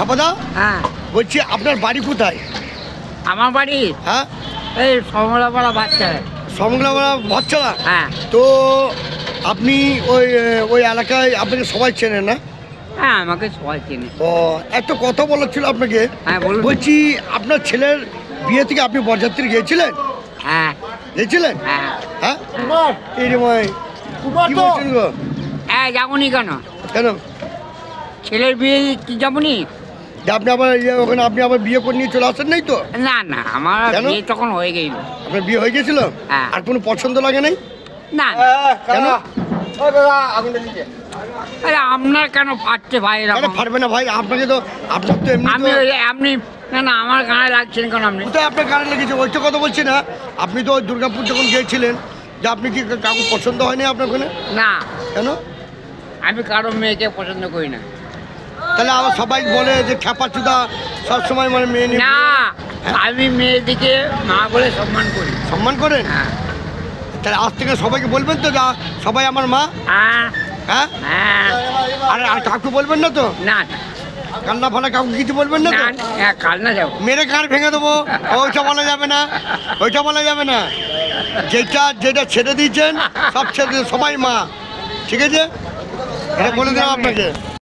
ছাপাদা, হ্যাঁ বলছি আপনার বাড়ি কোথায়? আমার বাড়ি হ্যাঁ, এই সমলাপাড়া বাচ্চা। সমগ্রা ভচ্ছলা। হ্যাঁ তো আপনি ওই ওই এলাকায় আপনাকে সবাই চেনে না? হ্যাঁ আমাকে সবাই চেনে। ও, একটা কথা বলার ছিল আপনাকে। হ্যাঁ বলুন। বলছি আপনার ছেলের বিয়ে থেকে আপনি বরযাত্রী গিয়েছিলেন? হ্যাঁ গিয়েছিলেন? হ্যাঁ হ্যাঁ, এই রে মাই, কি বলছেন গো? হ্যাঁ যাবনি কেন? কেন? ছেলের বিয়ে কি যাবনি? যে আপনি আবার ওখানে আপনি আবার বিয়ে করে নিয়ে চলে আসেন নাই তো? না না আমার কেন? বিয়ে তখন হয়ে গেল। আপনার বিয়ে হয়ে গেছিল? হ্যাঁ। আর কোনো পছন্দ লাগে নাই? না কেন? আরে আপনার কেন ফাটছে ভাই কেন এরকম? ফাটবে না ভাই? আপনাকে তো, আপনার তো এমনি আমি তো, আপনি না না আমার গায়ে লাগছেন কেন আপনি? কোথায় আপনার গাড়ি লেগেছে ওইটা কথা বলছি না। আপনি তো ওই দুর্গাপুর যখন গিয়েছিলেন, যে আপনি কি কাউকে পছন্দ হয়নি আপনার ওখানে? না কেন? আমি কারো মেয়েকে পছন্দ করি না। তাহলে আবার সবাই বলে যে খ্যাপাচুদা সবসময় মানে মেয়ে নিয়ে না আমি মেয়েদিকে মা বলে সম্মান করি। সম্মান করেন? হ্যাঁ তাহলে আজ থেকে সবাইকে বলবেন তো যা সবাই আমার মা? হ্যাঁ হ্যাঁ, হ্যাঁ আর কাউকে বলবেন না তো? না কান্না ফান্না কাউকে কিছু বলবেন না না তো? হ্যাঁ কাল না যাবো। মেরে কার ভেঙে দেবো, ওইটা বলা যাবে না, ওইটা বলা যাবে না। যেটা যেটা ছেড়ে দিয়েছেন সব ছেড়ে দিয়ে সবাই মা, ঠিক আছে? এটা বলে দিলাম আপনাকে।